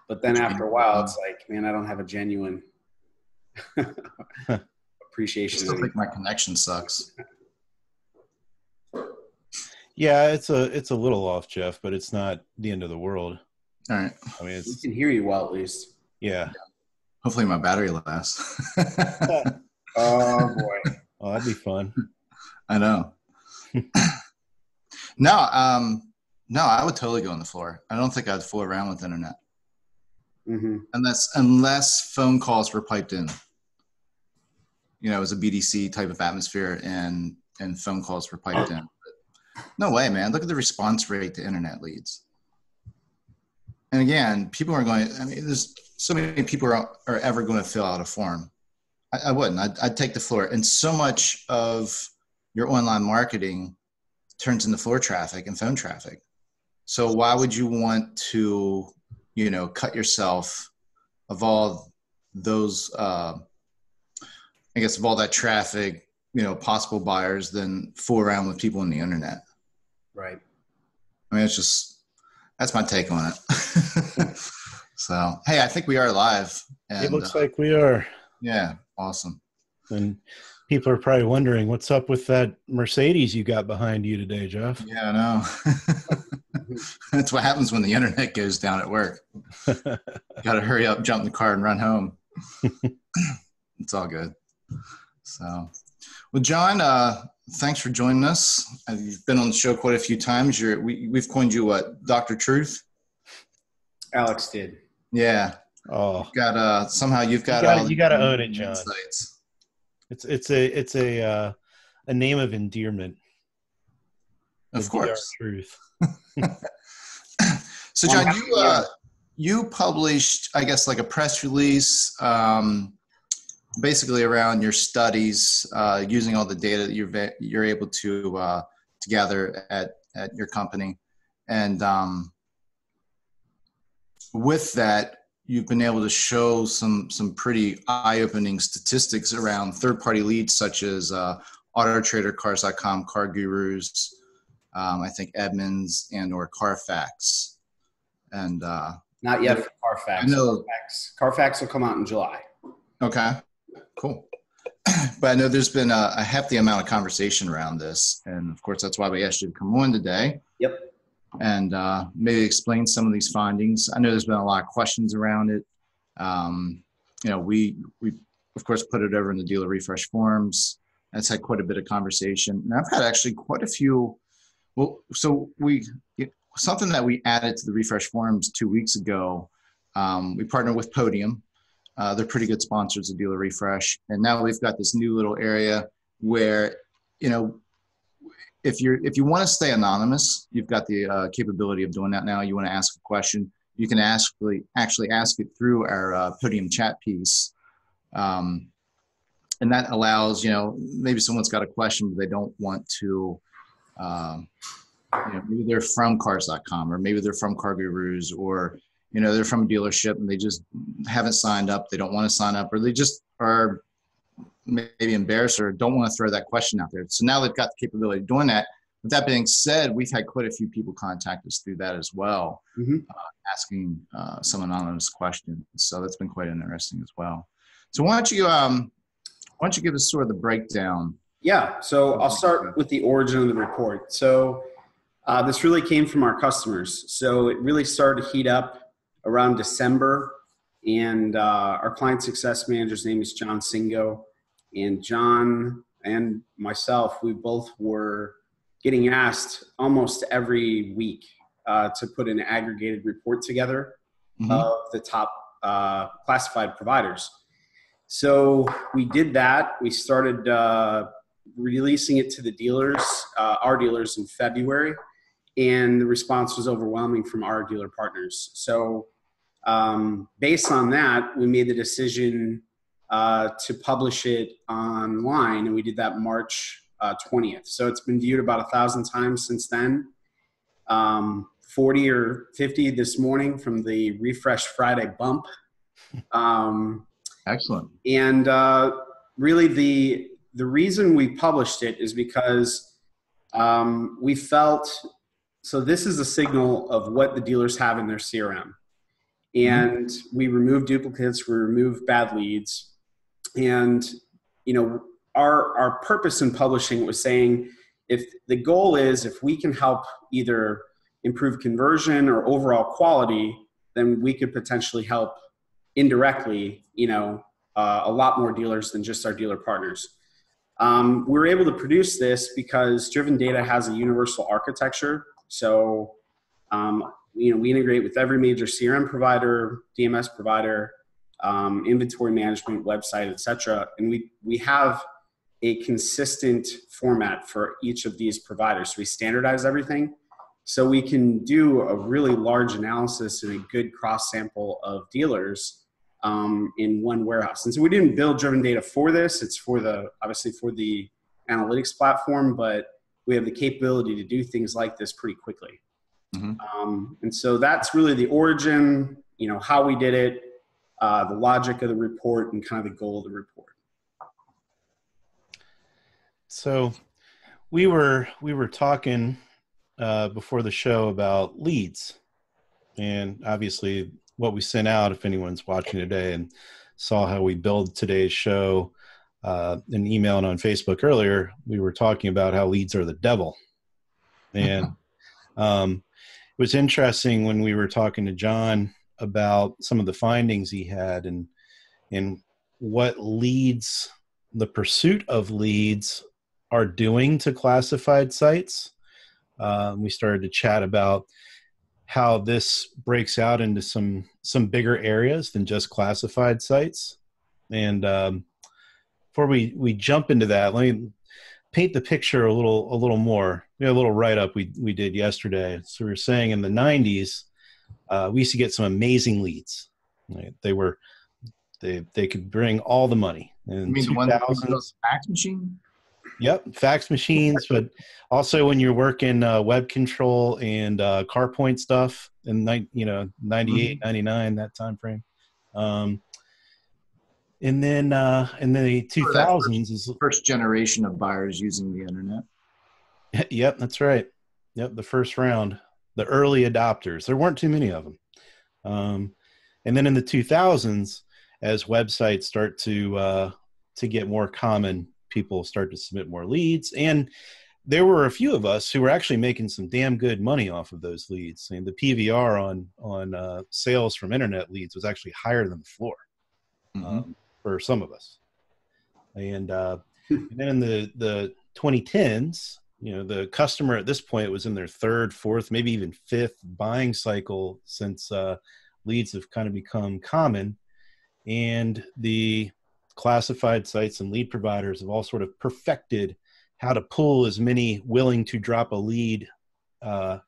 But then after a while, it's like, man, I don't have a genuine appreciation. I still think my connection sucks. Yeah, it's a little off, Jeff, but it's not the end of the world. All right. I mean, we can hear you well, at least. Yeah. Hopefully my battery lasts. Oh boy. Oh, that'd be fun. I know. No, I would totally go on the floor. I don't think I'd fool around with internet. Mm-hmm. Unless phone calls were piped in. You know, it was a BDC type of atmosphere and phone calls were piped in. But no way, man. Look at the response rate to internet leads. And again, people are going, I mean, there's so many people are ever going to fill out a form. I wouldn't. I'd take the floor. And so much of your online marketing turns into floor traffic and phone traffic. So why would you want to, you know, cut yourself of all those, I guess, of all that traffic, you know, possible buyers, than fool around with people on the internet? Right. I mean, it's just, that's my take on it. So, hey, I think we are live. And, it looks like we are. Yeah. Awesome. And people are probably wondering, what's up with that Mercedes you got behind you today, Jeff? Yeah, I know. That's what happens when the internet goes down at work. Got to hurry up, jump in the car, and run home. It's all good. So, well, Jon, thanks for joining us. You've been on the show quite a few times. We've coined you what, Dr. Truth? Alex did. Yeah. Oh, you've got you got to own it, Jon. Insights. It's a name of endearment. Of course. Truth. So, Jon, you published, I guess, like a press release, basically around your studies, using all the data that you're able to gather at your company, and with that, you've been able to show some pretty eye-opening statistics around third-party leads such as AutoTrader, Cars.com, Car Gurus, I think Edmunds and/or Carfax, and not yet for Carfax. I know Carfax will come out in July. Okay, cool. But I know there's been a hefty amount of conversation around this, and of course that's why we asked you to come on today. Yep. And maybe explain some of these findings. I know there's been a lot of questions around it. You know, we of course put it over in the DealerRefresh forums. It's had quite a bit of conversation, and I've had actually quite a few. Well, so something that we added to the Refresh forums 2 weeks ago. We partnered with Podium. They're pretty good sponsors of DealerRefresh, and now we've got this new little area where, you know, if you want to stay anonymous, you've got the capability of doing that now. You want to ask a question, you can actually ask it through our Podium chat piece. And that allows, you know, maybe someone's got a question, but they don't want to, you know, maybe they're from Cars.com, or maybe they're from Car Gurus, or, you know, they're from a dealership and they just haven't signed up. They don't want to sign up, or they just are maybe embarrassed or don't want to throw that question out there. So now they've got the capability of doing that. With that being said, we've had quite a few people contact us through that as well, asking some anonymous questions. So that's been quite interesting as well. So why don't you give us sort of the breakdown? Yeah. So I'll start with the origin of the report. So this really came from our customers. So it really started to heat up around December, and our client success manager's name is John Singo. And John and myself, we both were getting asked almost every week to put an aggregated report together of the top classified providers. So we did that. We started releasing it to the dealers, our dealers, in February, and the response was overwhelming from our dealer partners. So based on that, we made the decision to publish it online, and we did that March 20th. So it's been viewed about 1,000 times since then. 40 or 50 this morning from the RefreshFriday bump. Excellent. And really the reason we published it is because we felt, so this is a signal of what the dealers have in their CRM. and we remove duplicates, we remove bad leads. And, you know, our purpose in publishing was saying, if the goal is, if we can help either improve conversion or overall quality, then we could potentially help indirectly, you know, a lot more dealers than just our dealer partners. We're able to produce this because Driven Data has a universal architecture. So, you know, we integrate with every major CRM provider, DMS provider, inventory management, website, etc. And we have a consistent format for each of these providers. So we standardize everything. So we can do a really large analysis and a good cross sample of dealers in one warehouse. And so we didn't build Driven Data for this. It's for obviously for the analytics platform, but we have the capability to do things like this pretty quickly. And so that's really the origin, you know, how we did it, the logic of the report, and kind of the goal of the report. So we were talking before the show about leads, and obviously what we sent out, if anyone's watching today and saw how we build today's show and email and on Facebook earlier, we were talking about how leads are the devil. And it was interesting when we were talking to John about some of the findings he had and what leads, the pursuit of leads, are doing to classified sites. We started to chat about how this breaks out into some bigger areas than just classified sites. And before we jump into that, let me paint the picture a little more. We had a little write-up we did yesterday. So we were saying in the 90s, we used to get some amazing leads. Right? They could bring all the money. In you mean 2000s, the one fax machine? Yep, fax machines, but also when you're working web control and CarPoint stuff in 98, 99, that time frame. And then in the 2000s is first generation of buyers using the internet. Yep, that's right. Yep, the first round, the early adopters. There weren't too many of them. And then in the 2000s, as websites start to get more common, people start to submit more leads. And there were a few of us who were actually making some damn good money off of those leads. And the PVR on sales from internet leads was actually higher than the floor for some of us. And then in the 2010s, you know, the customer at this point was in their third, fourth, maybe even fifth buying cycle since leads have kind of become common. And the classified sites and lead providers have all sort of perfected how to pull as many willing to drop a lead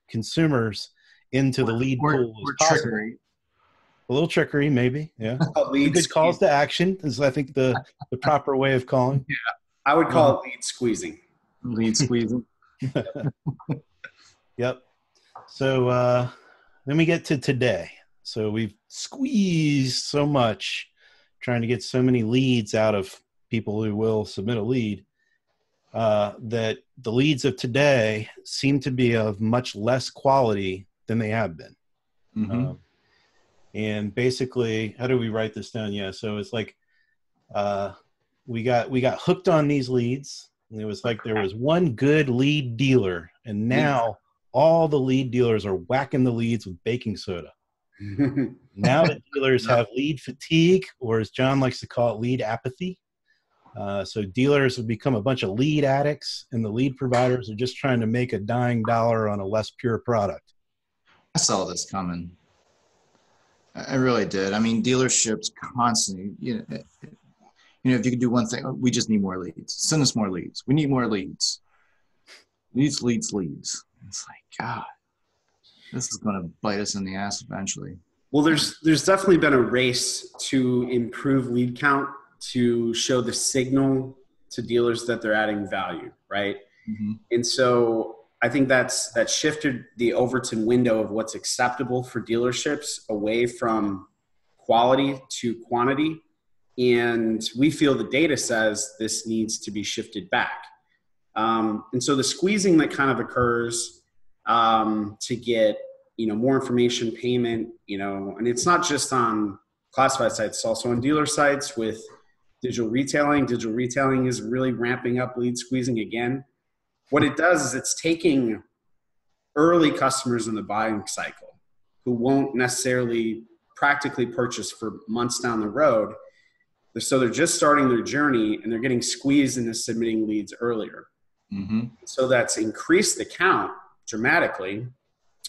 consumers into the lead pool as possible. Trickery. A little trickery, maybe. Yeah. Good calls to action is, I think, the proper way of calling. Yeah. I would call it lead squeezing. Lead squeezing. Yep. So then we get to today. So we've squeezed so much, trying to get so many leads out of people who will submit a lead, that the leads of today seem to be of much less quality than they have been. And basically, how do we write this down? Yeah, so it's like we got hooked on these leads. And it was like there was one good lead dealer, and now all the lead dealers are whacking the leads with baking soda. Now the dealers have lead fatigue, or as John likes to call it, lead apathy. So dealers have become a bunch of lead addicts, and the lead providers are just trying to make a dying dollar on a less pure product. I saw this coming. I really did. I mean, dealerships constantly, if you could do one thing, we just need more leads. Send us more leads. We need more leads. Leads. It's like, God. This is going to bite us in the ass eventually. Well, there's definitely been a race to improve lead count to show the signal to dealers that they're adding value, right? And so I think that shifted the Overton window of what's acceptable for dealerships away from quality to quantity. And we feel the data says this needs to be shifted back. And so the squeezing that kind of occurs to get more information, payment, and it's not just on classified sites, it's also on dealer sites with digital retailing. Digital retailing is really ramping up lead squeezing again. What it does is it's taking early customers in the buying cycle who won't necessarily practically purchase for months down the road. So they're just starting their journey and they're getting squeezed into submitting leads earlier. Mm-hmm. So that's increased the count dramatically,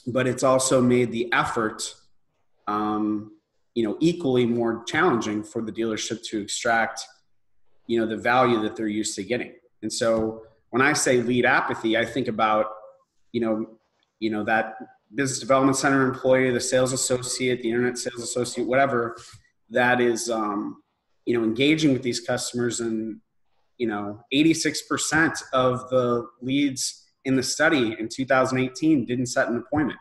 but it's also made the effort, equally more challenging for the dealership to extract, the value that they're used to getting. And so when I say lead apathy, I think about, that business development center employee, the sales associate, the internet sales associate, whatever, that is, engaging with these customers. And, 86% of the leads in the study in 2018 didn't set an appointment,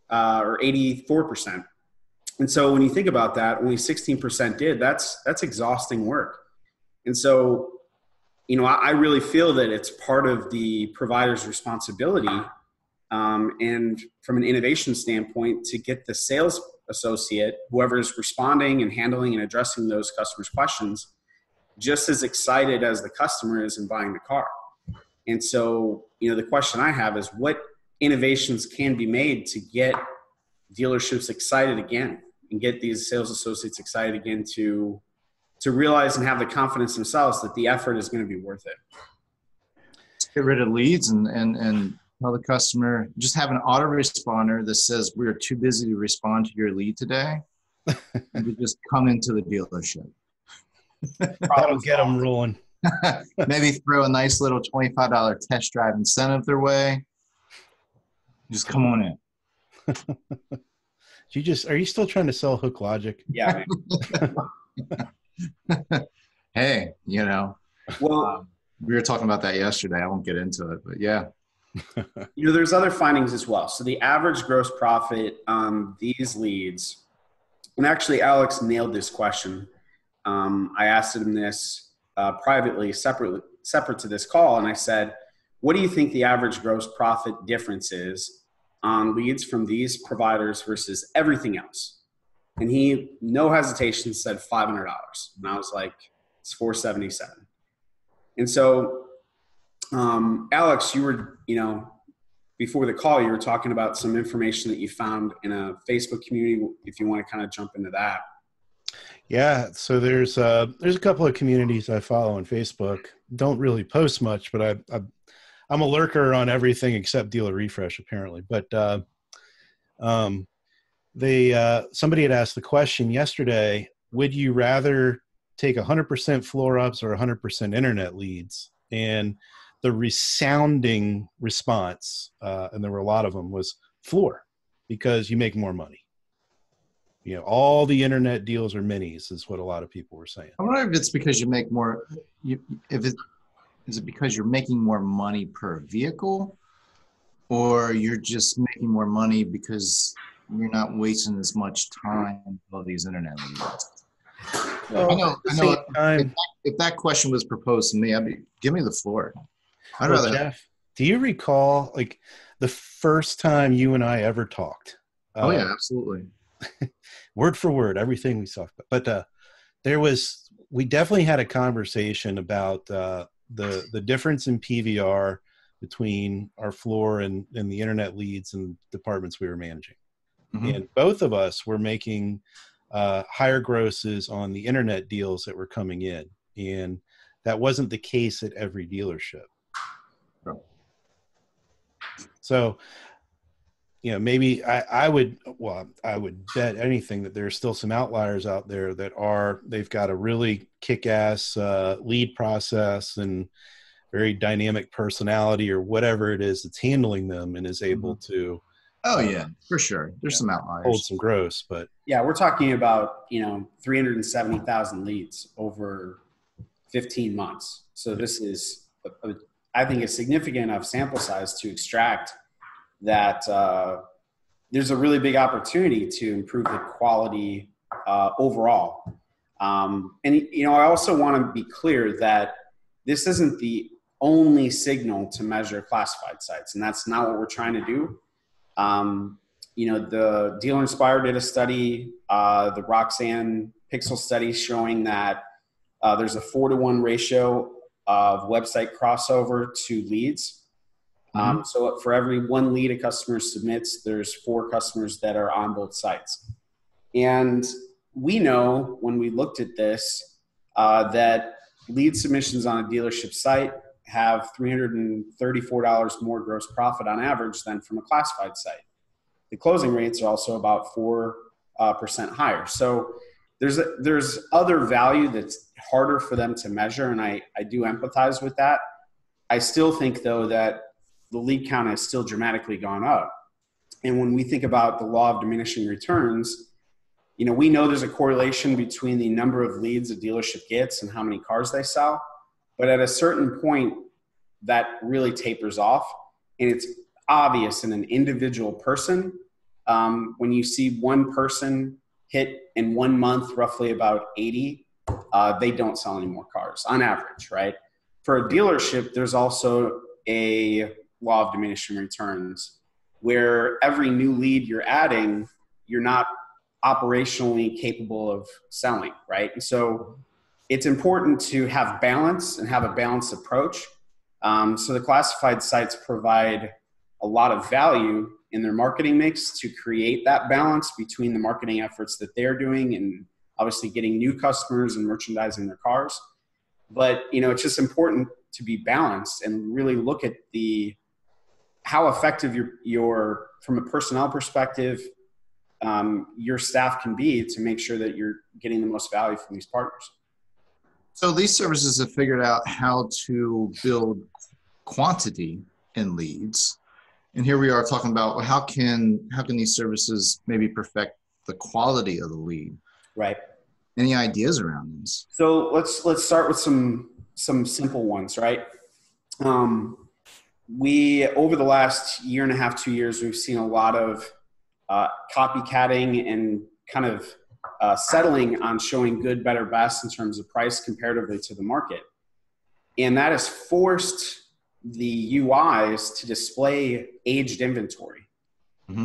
or 84%. And so when you think about that, only 16% did. That's exhausting work. And so, I really feel that it's part of the provider's responsibility, and from an innovation standpoint, to get the sales associate, whoever is responding and handling and addressing those customers' questions, just as excited as the customer is in buying the car. And so, the question I have is, what innovations can be made to get dealerships excited again and get these sales associates excited again to realize and have the confidence themselves that the effort is going to be worth it. Get rid of leads and tell the customer, just have an autoresponder that says, we are too busy to respond to your lead today. And you just come into the dealership. That'll get them rolling. Maybe throw a nice little $25 test drive incentive their way. Just come on in. Are you still trying to sell Hook Logic? Yeah. Hey, well, we were talking about that yesterday. I won't get into it, but yeah. There's other findings as well. So the average gross profit on these leads, and actually Alex nailed this question. I asked him this privately, separate to this call, and I said, what do you think the average gross profit difference is on leads from these providers versus everything else? And he, no hesitation, said $500. And I was like, it's $477. And so, Alex, you were, before the call, you were talking about some information that you found in a Facebook community, if you want to kind of jump into that. Yeah. So there's a couple of communities I follow on Facebook. Don't really post much, but I'm a lurker on everything except DealerRefresh, apparently. But somebody had asked the question yesterday: would you rather take 100% floor ups or 100% internet leads? And the resounding response, and there were a lot of them, was floor, because you make more money. All the internet deals are minis, is what a lot of people were saying. I wonder if it's because you make more. Is it because you're making more money per vehicle, or you're just making more money because you're not wasting as much time with all these internet leads? Well, I know. If that question was proposed to me, give me the floor. I'd rather. Jeff, do you recall the first time you and I ever talked? Oh yeah, absolutely. Word for word, everything we talked about. But we definitely had a conversation about the difference in PVR between our floor and the internet leads and departments we were managing. Mm-hmm. And both of us were making higher grosses on the internet deals that were coming in. And that wasn't the case at every dealership. Oh. So, maybe I would bet anything that there are still some outliers out there that they've got a really kick-ass lead process and very dynamic personality or whatever it is that's handling them and is able to. Oh yeah, for sure. There's some outliers. Hold some gross, but yeah, we're talking about 370,000 leads over 15 months. So this is, I think, a significant enough sample size to extract that there's a really big opportunity to improve the quality overall. And I also want to be clear that this isn't the only signal to measure classified sites, and that's not what we're trying to do. the Dealer Inspire did a study, the Roxanne Pixel study showing that there's a 4-to-1 ratio of website crossover to leads. So for every 1 lead a customer submits, there's 4 customers that are on both sites. And we know when we looked at this that lead submissions on a dealership site have $334 more gross profit on average than from a classified site. The closing rates are also about 4% higher. So there's other value that's harder for them to measure, and I do empathize with that. I still think, though, that the lead count has still dramatically gone up. And when we think about the law of diminishing returns, we know there's a correlation between the number of leads a dealership gets and how many cars they sell. But at a certain point, that really tapers off. And it's obvious in an individual person. When you see one person hit in 1 month roughly about 80, they don't sell any more cars on average, right? For a dealership, there's also a law of diminishing returns where every new lead you're adding, you're not operationally capable of selling, right? And so it's important to have balance and have a balanced approach. So the classified sites provide a lot of value in their marketing mix to create that balance between the marketing efforts that they're doing and obviously getting new customers and merchandising their cars. But, it's just important to be balanced and really look at how effective your from a personnel perspective, your staff can be to make sure that you're getting the most value from these partners. So these services have figured out how to build quantity in leads. And here we are talking about, well, how can these services maybe perfect the quality of the lead? Right. Any ideas around this? So let's start with some simple ones, right? We, over the last 1.5 to 2 years, we've seen a lot of copycatting and kind of settling on showing good, better, best in terms of price comparatively to the market. And that has forced the UIs to display aged inventory.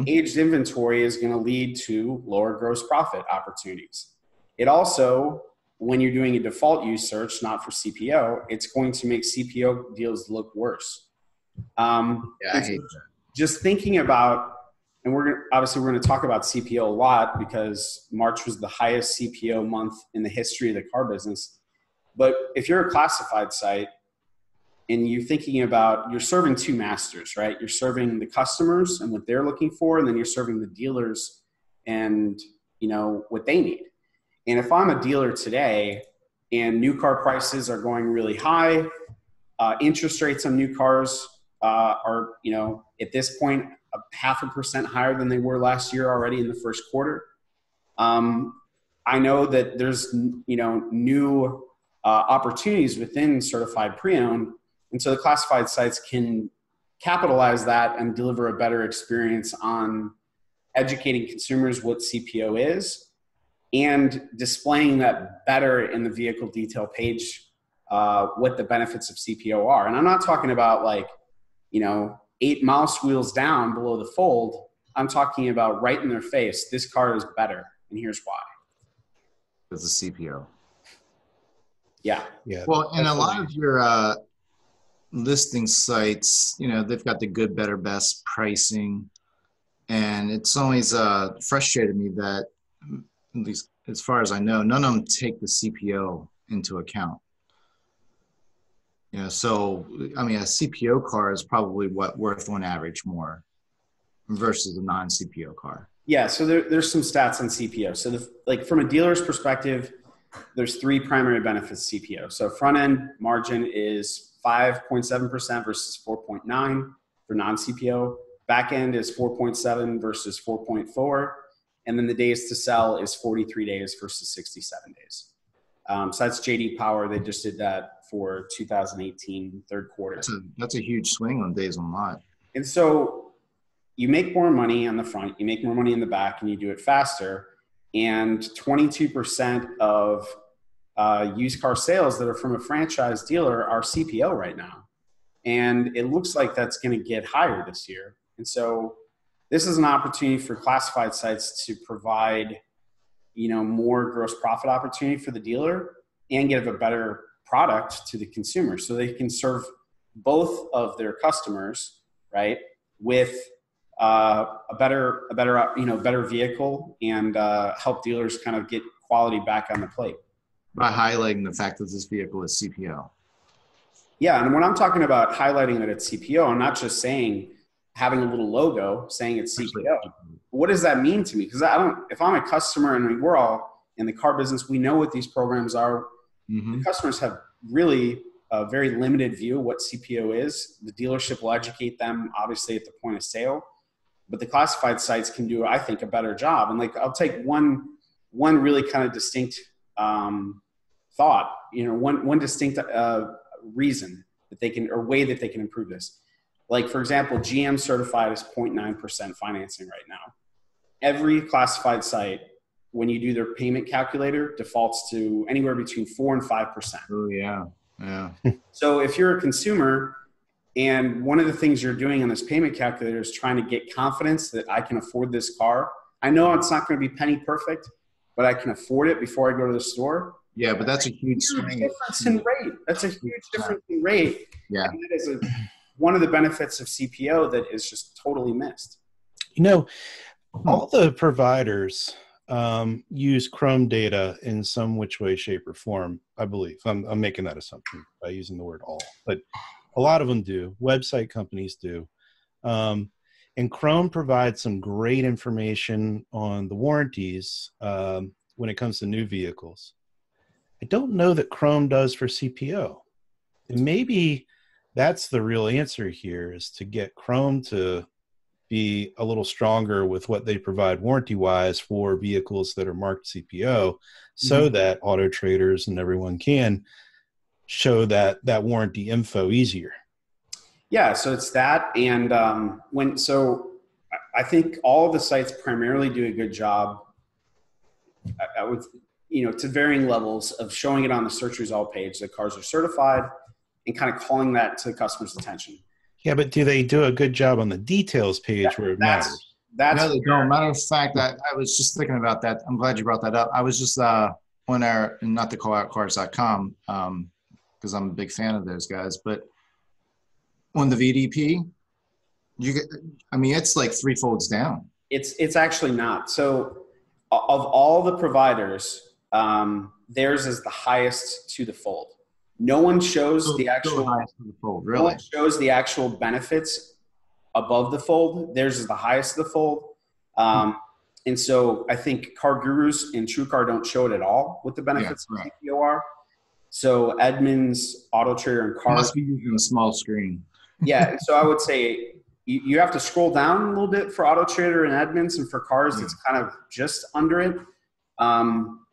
Aged inventory is going to lead to lower gross profit opportunities. It also, when you're doing a default use search, not for CPO, it's going to make CPO deals look worse. I hate that. Just thinking about, and we're going to talk about CPO a lot because March was the highest CPO month in the history of the car business. But if you're a classified site and you're thinking about, you're serving 2 masters, right? You're serving the customers and what they're looking for, and then you're serving the dealers and what they need. And if I'm a dealer today and new car prices are going really high, interest rates on new cars are, at this point, 0.5% higher than they were last year already in the first quarter. I know that there's, new opportunities within certified pre-owned. And so the classified sites can capitalize that and deliver a better experience on educating consumers what CPO is and displaying that better in the vehicle detail page, what the benefits of CPO are. And I'm not talking about 8 mouse wheels down below the fold. I'm talking about right in their face, this car is better, and here's why. It's a CPO. Yeah. Well, and a lot of your listing sites, they've got the good, better, best pricing. And it's always frustrated me that, at least as far as I know, none of them take the CPO into account. So, a CPO car is probably worth on average more versus a non-CPO car. Yeah, so there's some stats on CPO. So from a dealer's perspective, there's 3 primary benefits CPO. So front end margin is 5.7% versus 4.9 for non-CPO. Back end is 4.7 versus 4.4. And then the days to sell is 43 days versus 67 days. So that's JD Power. They just did that for 2018 third quarter. That's a huge swing on days on lot. And so you make more money on the front, you make more money in the back, and you do it faster. And 22% of used car sales that are from a franchise dealer are CPO right now. And it looks like that's going to get higher this year. And so this is an opportunity for classified sites to provide, more gross profit opportunity for the dealer and give a better product to the consumer, so they can serve both of their customers, right, with a better vehicle, and help dealers kind of get quality back on the plate. By highlighting the fact that this vehicle is CPO. Yeah, and when I'm talking about highlighting that it's CPO, I'm not just saying having a little logo saying it's CPO. What does that mean to me? Because if I'm a customer, and we're all in the car business, we know what these programs are. Mm-hmm. The customers have really a very limited view of what CPO is. The dealership will educate them, obviously, at the point of sale, but the classified sites can do, I think, a better job. And I'll take one really kind of distinct thought, one distinct reason that they can, or way that they can improve this. Like, for example, GM certified is 0.9% financing right now. Every classified site, when you do their payment calculator, defaults to anywhere between 4 and 5%. Oh, yeah. Yeah. So if you're a consumer, and one of the things you're doing on this payment calculator is trying to get confidence that I can afford this car. I know it's not going to be penny perfect, but I can afford it before I go to the store. Yeah, but that's a huge difference in rate. That's a huge difference in rate. Yeah. And that is one of the benefits of CPO that is just totally missed. All the providers use Chrome data in some which way, shape, or form, I believe. I'm making that assumption by using the word all, but a lot of them do. Website companies do. And Chrome provides some great information on the warranties when it comes to new vehicles. I don't know that Chrome does for CPO. And maybe that's the real answer here, is to get Chrome to be a little stronger with what they provide warranty-wise for vehicles that are marked CPO, so that auto traders and everyone can show that warranty info easier. Yeah, so it's that. And I think all of the sites primarily do a good job to varying levels of showing it on the search result page that cars are certified, and kind of calling that to the customer's attention. Yeah, but do they do a good job on the details page where it matters? No, they don't. Matter of fact, I was just thinking about that. I'm glad you brought that up. I was just on our, not to call out cars.com, because I'm a big fan of those guys, but on the VDP, it's like 3 folds down. It's actually not. So of all the providers, theirs is the highest to the fold. No one shows the actual highest to the fold, really. No one shows the actual benefits above the fold. Theirs is the highest of the fold. And so I think Car Gurus and TrueCar don't show it at all, what the benefits of CPO are. So Edmunds, Auto Trader, and Cars must be using a small screen. Yeah, so I would say you have to scroll down a little bit for Auto Trader and Edmunds, and for Cars, it's kind of just under it.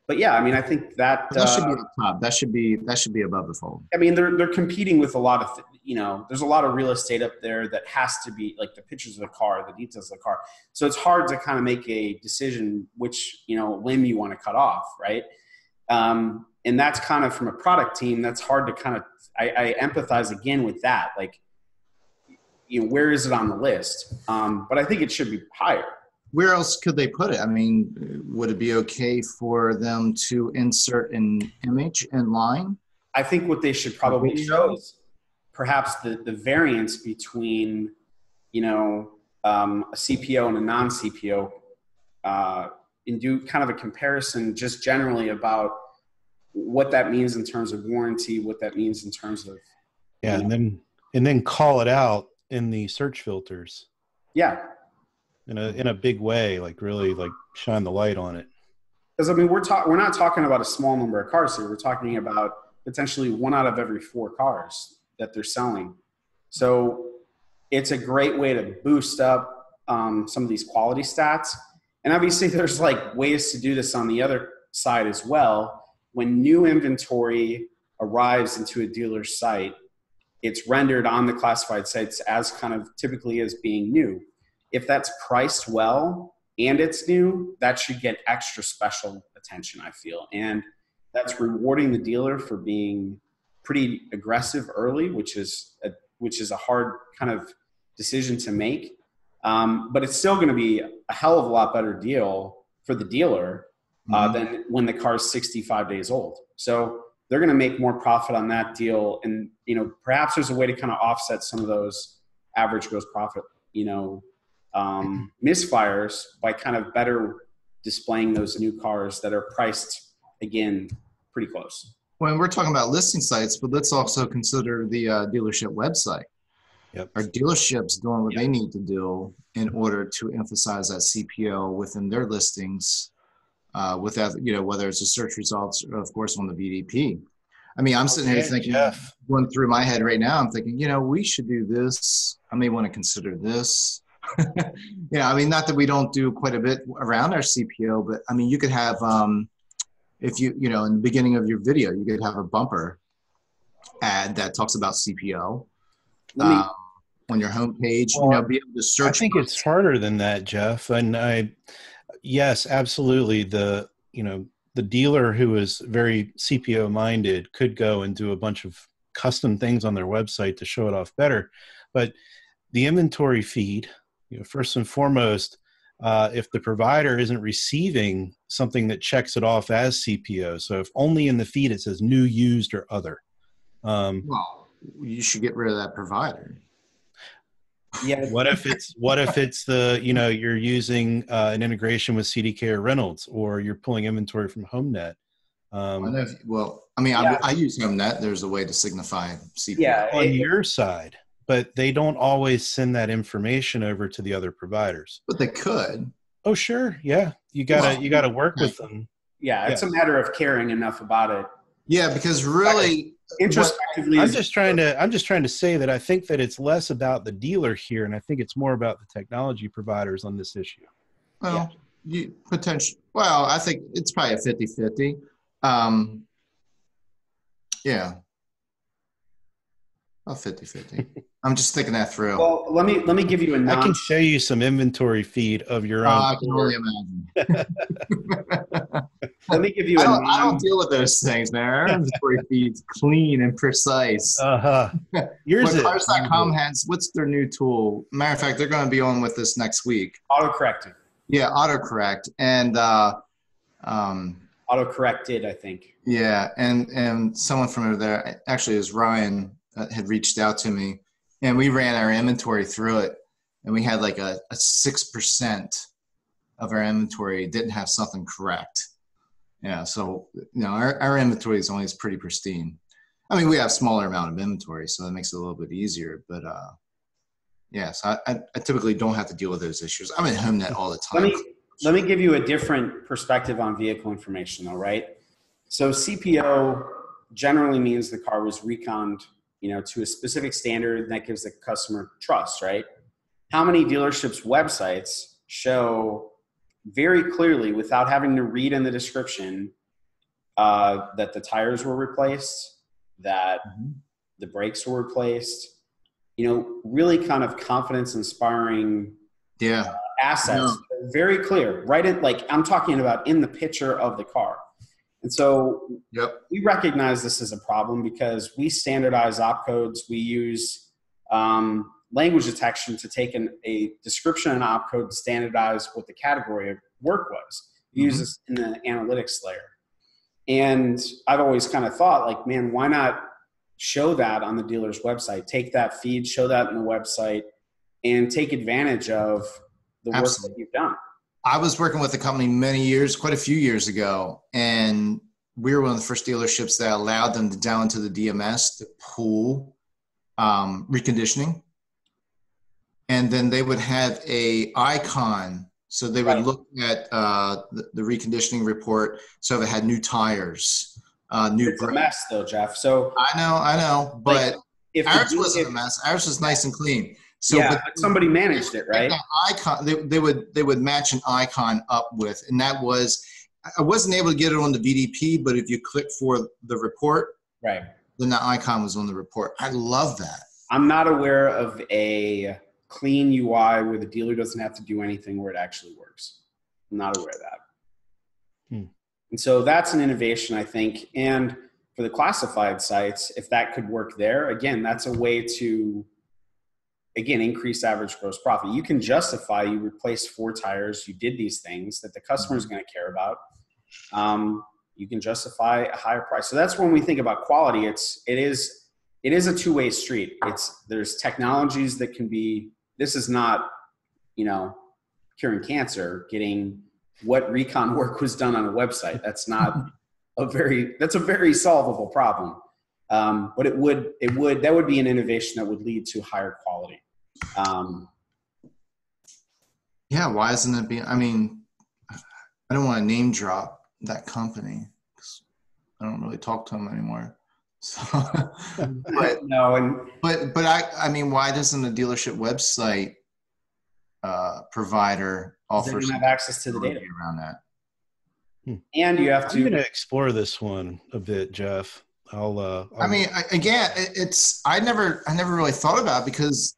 But yeah, I think that should be up top. That should be above the fold. They're competing with a lot of there's a lot of real estate up there that has to be, like, the pictures of the car, the details of the car. So it's hard to kind of make a decision which limb you want to cut off, right? And that's kind of, from a product team, that's hard to kind of. I empathize again with that, like, where is it on the list? But I think it should be higher. Where else could they put it? Would it be okay for them to insert an image in line? I think what they should probably show is perhaps the variance between, a CPO and a non-CPO, and do kind of a comparison just generally about what that means in terms of warranty, what that means in terms of. Yeah, and then call it out in the search filters. Yeah. In a big way, like really like shine the light on it. Because we're not talking about a small number of cars here. We're talking about potentially 1 out of every 4 cars that they're selling. So it's a great way to boost up some of these quality stats. And obviously there's like ways to do this on the other side as well. When new inventory arrives into a dealer's site, it's rendered on the classified sites as kind of typically as being new. If that's priced well and it's new, that should get extra special attention, I feel. And that's rewarding the dealer for being pretty aggressive early, which is a hard kind of decision to make. But it's still going to be a hell of a lot better deal for the dealer than when the car is 65 days old. So they're going to make more profit on that deal. And, perhaps there's a way to kind of offset some of those average gross profit, misfires by kind of better displaying those new cars that are priced, again, pretty close. When we're talking about listing sites, but let's also consider the dealership website. Yep. Are dealerships doing what they need to do in order to emphasize that CPO within their listings, with that, whether it's the search results or, of course, on the VDP? I mean, I'm sitting here thinking, Jeff, going through my head right now, I'm thinking, we should do this. I may want to consider this. I mean, not that we don't do quite a bit around our CPO, but I mean, you could have, if in the beginning of your video, you could have a bumper ad that talks about CPO on your homepage, be able to search. I think it's harder than that, Jeff. And yes, absolutely. The dealer who is very CPO minded could go and do a bunch of custom things on their website to show it off better. But the inventory feed, first and foremost, if the provider isn't receiving something that checks it off as CPO, so if only in the feed it says new, used, or other. Well, you should get rid of that provider. Yeah. What if it's the, you're using an integration with CDK or Reynolds, or you're pulling inventory from HomeNet? I use HomeNet. There's a way to signify CPO on your side, but they don't always send that information over to the other providers. But they could. Oh, sure. Yeah. You gotta work with them. Yeah. It's a matter of caring enough about it. Yeah. Because really, introspectively, I'm just trying to say that I think that it's less about the dealer here, and I think it's more about the technology providers on this issue. Well, I think it's probably a 50-50. Yeah. About 50-50. I'm just thinking that through. Well, let me give you I can show you some inventory feed of your own. I can only imagine. Let me give you I don't deal with those things, man. Our inventory feed's clean and precise. Yours is. Cars.com has, what's their new tool? Matter of fact, they're going to be on with this next week. Autocorrecting. Yeah, autocorrect. And autocorrected, I think. Yeah, and someone from over there, actually it was Ryan, had reached out to me, and we ran our inventory through it, and we had like a 6% of our inventory didn't have something correct. Yeah, so our inventory is pretty pristine. I mean, we have smaller amount of inventory, so that makes it a little bit easier. But so I typically don't have to deal with those issues. I'm in HomeNet all the time. Let me give you a different perspective on vehicle information, though, right? So CPO generally means the car was reconned, to a specific standard that gives the customer trust, right? How many dealerships' websites show very clearly, without having to read in the description, that the tires were replaced, that the brakes were replaced, really kind of confidence-inspiring assets. Very clear, right? I'm talking about in the picture of the car. And so we recognize this as a problem because we standardize opcodes. We use language detection to take a description and opcode and standardize what the category of work was. We use this in the analytics layer. And I've always kind of thought, man, why not show that on the dealer's website? Take that feed, show that in the website, and take advantage of the work that you've done. I was working with a company quite a few years ago, and we were one of the first dealerships that allowed them to download to the DMS to pull reconditioning. And then they would have a icon. So they would look at the reconditioning report. So if it had new tires, new It's a mess though, Jeff. So I know, but ours wasn't a mess. Ours was nice and clean. So, but somebody managed it, right? That icon, they would match an icon up with, and that was, I wasn't able to get it on the VDP, but if you click for the report, right, then the icon was on the report. I love that. I'm not aware of a clean UI where the dealer doesn't have to do anything where it actually works. I'm not aware of that. And so that's an innovation, I think. And for the classified sites, if that could work there, again, that's a way to again, increase average gross profit. You can justify you replaced 4 tires, you did these things that the customer is going to care about. You can justify a higher price. So that's when we think about quality. It is a two-way street. There's technologies that can be, this is not, curing cancer, getting what recon work was done on a website. That's not that's a very solvable problem. But that would be an innovation that would lead to higher quality. Yeah. Why isn't it being, I don't want to name drop that company because I don't really talk to them anymore. So, but why doesn't a dealership website provider offer? They don't have access to the data around that. And you have to. I'm going to explore this one a bit, Jeff. I never really thought about it because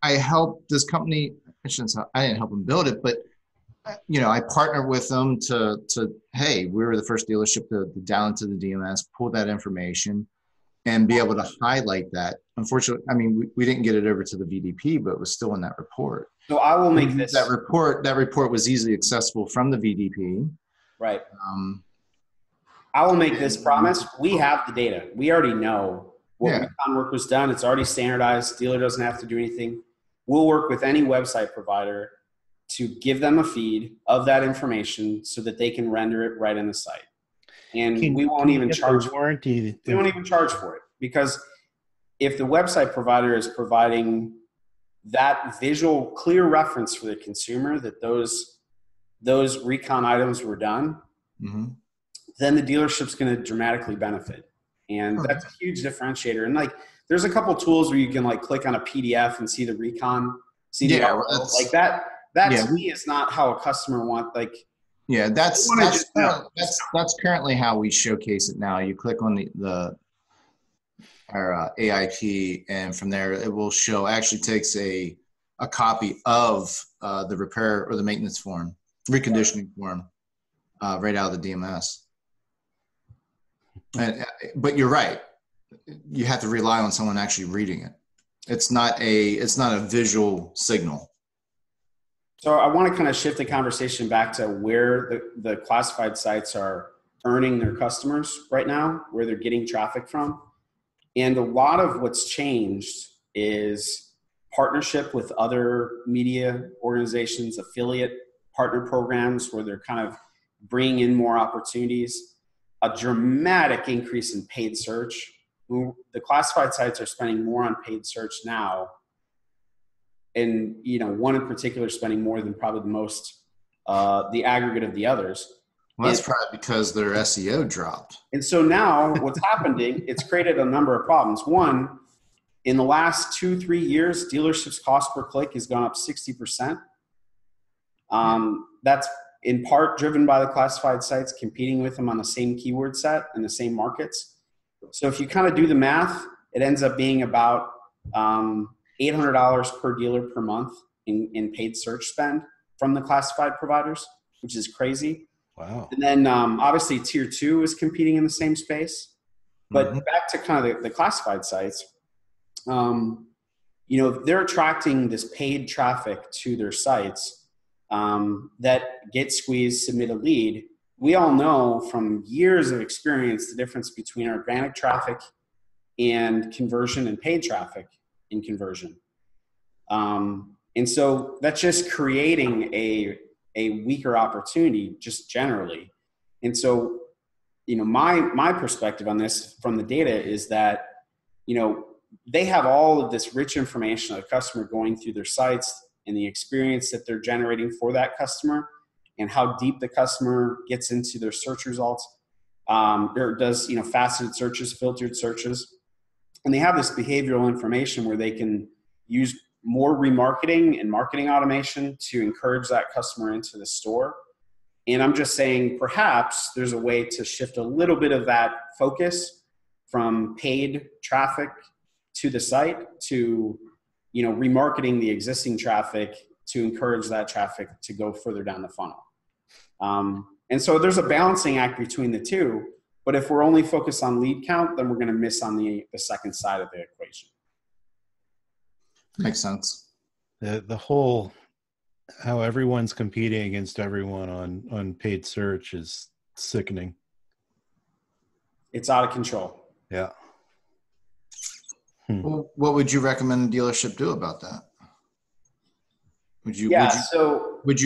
I helped this company. I didn't help them build it, but I partnered with them to hey, we were the first dealership to down into the DMS, pull that information, and be able to highlight that. Unfortunately, we didn't get it over to the VDP, but it was still in that report. So I will make this that report was easily accessible from the VDP. Right. I will make this promise. We have the data. We already know what recon work was done. It's already standardized. Dealer doesn't have to do anything. We'll work with any website provider to give them a feed of that information so that they can render it right in the site. And we won't even charge warranty. We won't even charge for it, because if the website provider is providing that visual, clear reference for the consumer that those recon items were done, then the dealership's going to dramatically benefit. And that's a huge differentiator. And there's a couple tools where you can click on a PDF and see the recon, see the article. That to me is not how a customer that's currently how we showcase it now. You click on our AIP, and from there it will show. Actually takes a copy of the repair or the maintenance form, reconditioning form, right out of the DMS. But you're right. You have to rely on someone actually reading it. It's not a visual signal. So I want to kind of shift the conversation back to where the classified sites are earning their customers right now, where they're getting traffic from. And a lot of what's changed is partnership with other media organizations, affiliate partner programs where they're kind of bringing in more opportunities, a dramatic increase in paid search. The classified sites are spending more on paid search now. And, one in particular spending more than probably the most, the aggregate of the others. Well, that's probably because their SEO dropped. And so now what's happening, it's created a number of problems. One, in the last 2-3 years, dealerships' cost per click has gone up 60%. That's in part driven by the classified sites competing with them on the same keyword set and the same markets. So if you kind of do the math, it ends up being about $800 per dealer per month in paid search spend from the classified providers, which is crazy. Wow. And then obviously tier 2 is competing in the same space. But back to kind of the classified sites, they're attracting this paid traffic to their sites that get squeezed, submit a lead. We all know from years of experience the difference between organic traffic and conversion and paid traffic in conversion. And so that's just creating a weaker opportunity just generally. And so, my perspective on this from the data is that, they have all of this rich information of the customer going through their sites and the experience that they're generating for that customer and how deep the customer gets into their search results, or does, faceted searches, filtered searches. And they have this behavioral information where they can use more remarketing and marketing automation to encourage that customer into the store. And I'm just saying perhaps there's a way to shift a little bit of that focus from paid traffic to the site to, remarketing the existing traffic to encourage that traffic to go further down the funnel. And so there's a balancing act between the two. But if we're only focused on lead count, then we're going to miss on the second side of the equation. Makes sense. The whole how everyone's competing against everyone on paid search is sickening. It's out of control. Yeah. Well, what would you recommend the dealership do about that? Would you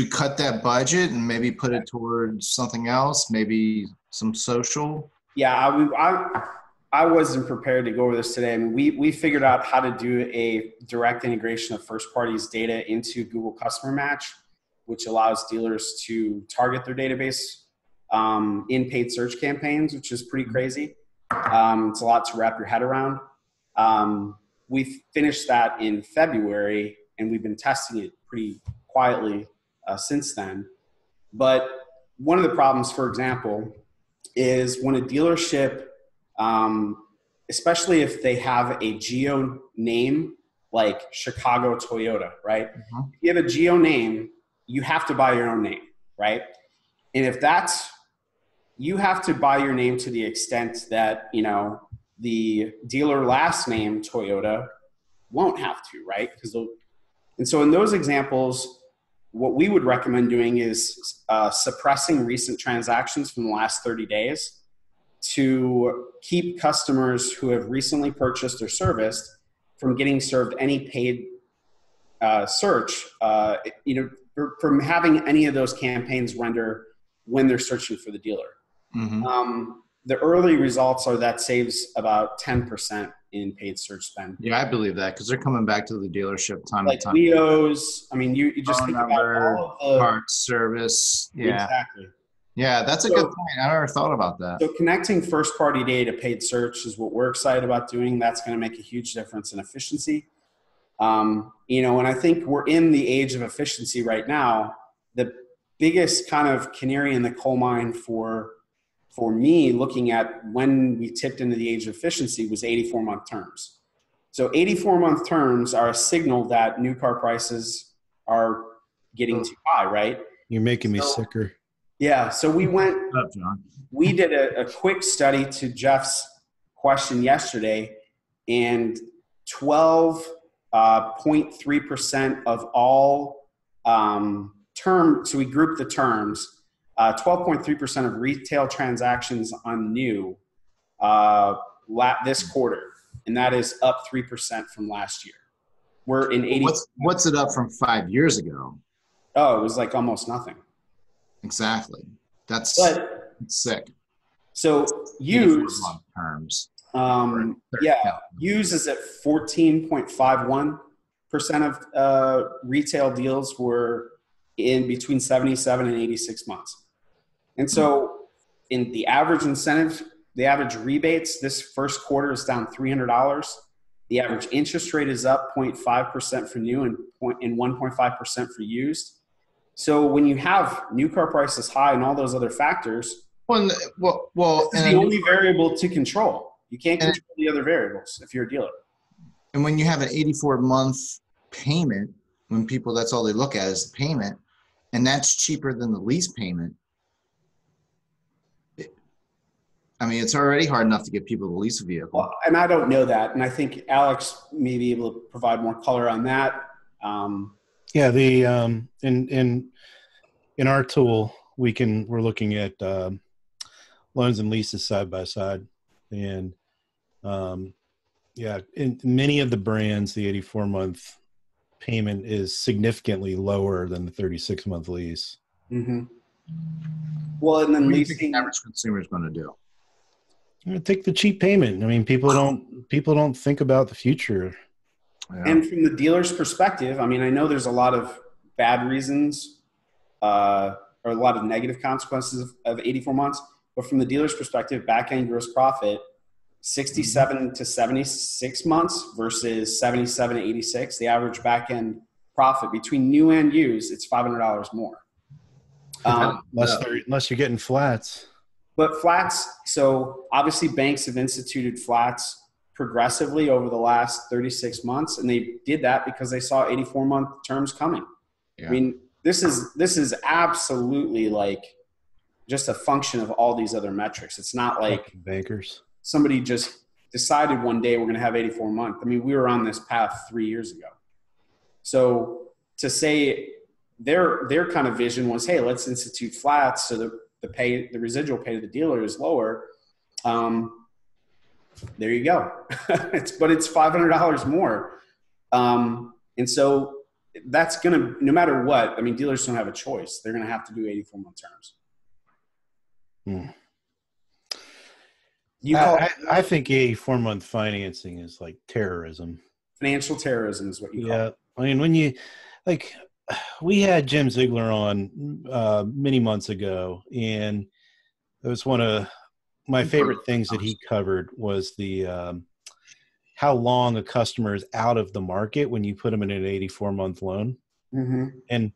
cut that budget and maybe put it towards something else, maybe some social? Yeah, I wasn't prepared to go over this today. I mean, we figured out how to do a direct integration of first parties data into Google Customer Match, which allows dealers to target their database in paid search campaigns, which is pretty crazy. It's a lot to wrap your head around. We finished that in February, and we've been testing it pretty quietly since then. But one of the problems, for example, is when a dealership, especially if they have a geo name like Chicago Toyota, right? Mm-hmm. If you have a geo name, you have to buy your own name, right? And if that's, you have to buy your name to the extent that, you know, the dealer last name Toyota won't have to, right? And so in those examples, what we would recommend doing is suppressing recent transactions from the last 30 days to keep customers who have recently purchased or serviced from getting served any paid search, from having any of those campaigns render when they're searching for the dealer. Mm-hmm. The early results are that saves about 10% in paid search spend. Yeah, I believe that because they're coming back to the dealership time like to time. Leos, I mean, you just Phone think number, about all of the parts, service. Yeah, exactly. yeah, that's a good point. I never thought about that. So connecting first party data to paid search is what we're excited about doing. That's going to make a huge difference in efficiency. And I think we're in the age of efficiency right now. The biggest kind of canary in the coal mine for me looking at when we tipped into the age of efficiency was 84-month terms. So 84-month terms are a signal that new car prices are getting too high, right? You're making me sicker. Yeah. So we did a quick study to Jeff's question yesterday, and 12.3% of all terms, so we grouped the terms, 12.3% of retail transactions on new this quarter, and that is up 3% from last year. We're in 80. What's it up from 5 years ago? Oh, it was like almost nothing. Exactly. That's sick. So use terms. Use is at 14.51% of retail deals were in between 77 and 86 months. And so in the average incentive, the average rebates this first quarter is down $300. The average interest rate is up 0.5% for new and 1.5% for used. So when you have new car prices high and all those other factors, this is the only variable to control. You can't control the other variables if you're a dealer. And when you have an 84-month payment, that's all they look at is the payment, and that's cheaper than the lease payment. I mean, it's already hard enough to get people to lease a vehicle. Well, and I don't know that. And I think Alex may be able to provide more color on that. Yeah, in our tool, we're looking at loans and leases side by side, and in many of the brands, the 84-month payment is significantly lower than the 36-month lease. Mm-hmm. Well, and then what do you leasing, think the average consumer is going to do? Take the cheap payment. I mean, people don't think about the future. Yeah. And from the dealer's perspective, I mean, I know there's a lot of bad reasons or a lot of negative consequences of 84 months, but from the dealer's perspective, back-end gross profit, 67 to 76 months versus 77 to 86, the average back-end profit between new and used, it's $500 more. Unless you're getting flats. But flats, so obviously banks have instituted flats progressively over the last 36 months, and they did that because they saw 84-month terms coming. Yeah. I mean, this is absolutely like just a function of all these other metrics. It's not like bankers. Somebody just decided one day we're going to have 84 month. I mean, we were on this path 3 years ago. So to say their kind of vision was, hey, let's institute flats so that the residual pay to the dealer is lower. There you go. But it's $500 more. And so that's going to, no matter what, I mean, dealers don't have a choice. They're going to have to do 84-month terms. I think 84-month financing is like terrorism. Financial terrorism is what you call it. I mean, when you, like, we had Jim Ziegler on many months ago, and it was one of my favorite things that he covered was the how long a customer is out of the market when you put them in an 84-month loan. Mm-hmm. And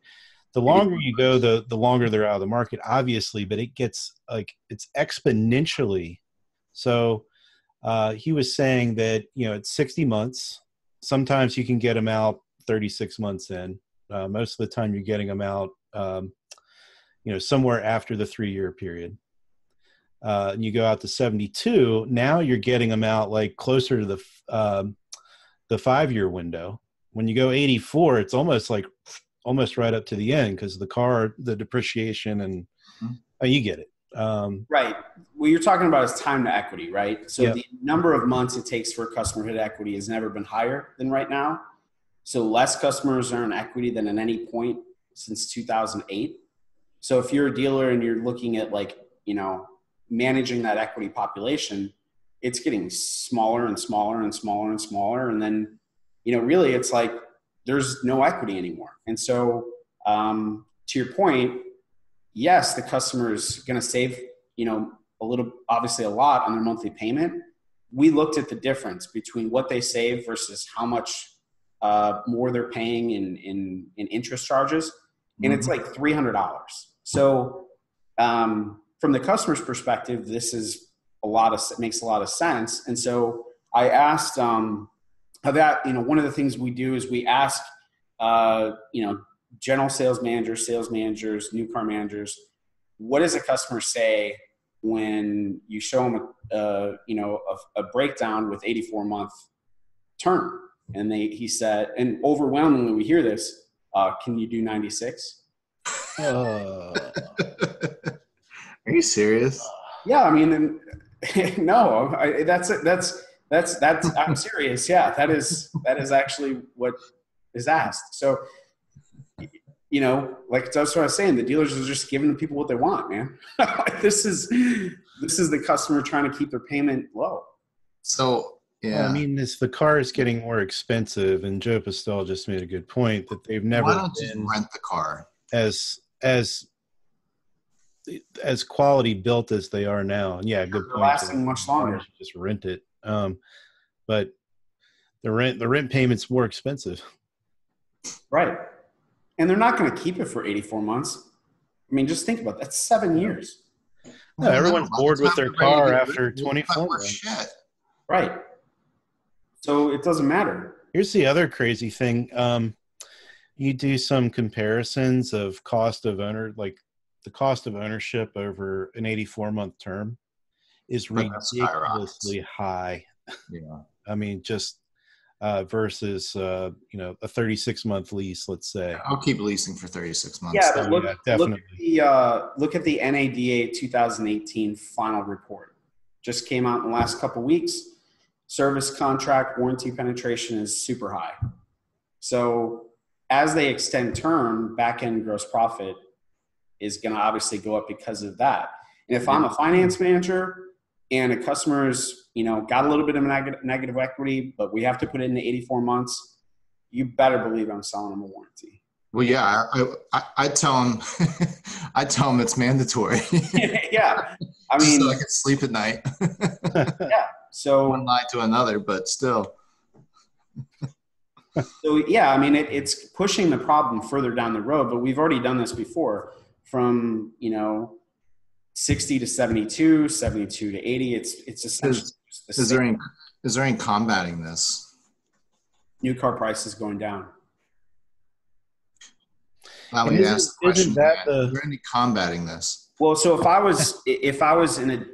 the longer you go, the longer they're out of the market, obviously, but it gets like, it's exponentially. So he was saying that, it's 60 months. Sometimes you can get them out 36 months in. Most of the time you're getting them out, somewhere after the 3-year period. And you go out to 72, now you're getting them out like closer to the 5-year window. When you go 84, it's almost right up to the end because the depreciation and you get it. Right. What you're talking about is time to equity, right? So the number of months it takes for a customer to hit equity has never been higher than right now. So less customers earn equity than at any point since 2008. So if you're a dealer and you're looking at managing that equity population, it's getting smaller and smaller and smaller and smaller. And then, really it's like there's no equity anymore. And so to your point, yes, the customer is going to save, obviously a lot on their monthly payment. We looked at the difference between what they save versus how much more they're paying in interest charges. And it's like $300. So from the customer's perspective, this is makes a lot of sense. And so I asked one of the things we do is we ask, general sales managers, new car managers, what does a customer say when you show them a breakdown with 84-month term? And he said, and overwhelmingly we hear this, can you do 96? Are you serious? Yeah. I mean, no, I'm serious. Yeah. That is actually what is asked. So, like that's what I was saying. The dealers are just giving the people what they want, man. This is the customer trying to keep their payment low. So, yeah. Well, I mean, the car is getting more expensive, and Joe Pastel just made a good point that they've never Why don't you rent the car as quality built as they are now. And yeah, good point. Lasting much longer. Just rent it. But the rent payment's more expensive. Right. And they're not going to keep it for 84 months. I mean, just think about that. That's 7 years. No, everyone's bored with their car after 24 months. Right. So it doesn't matter. Here's the other crazy thing. You do some comparisons of cost of the cost of ownership over an 84-month term is ridiculously high. Yeah. I mean, just versus a 36-month lease, let's say. I'll keep leasing for 36 months. Yeah, but definitely. Look at the NADA 2018 final report. Just came out in the last couple weeks. Service contract warranty penetration is super high. So as they extend term, back-end gross profit is going to obviously go up because of that. And if I'm a finance manager and a customer's, got a little bit of negative equity, but we have to put it into 84 months, you better believe I'm selling them a warranty. Well, yeah, I tell them, it's mandatory. Yeah. I mean, so I can sleep at night. Yeah. So one lie to another, but still. So yeah, I mean, it's pushing the problem further down the road, but we've already done this before from, 60 to 72, 72 to 80. It's essentially is there any combating this? New car prices going down. Now let me ask the question. Is there any combating this? Well, so if I was in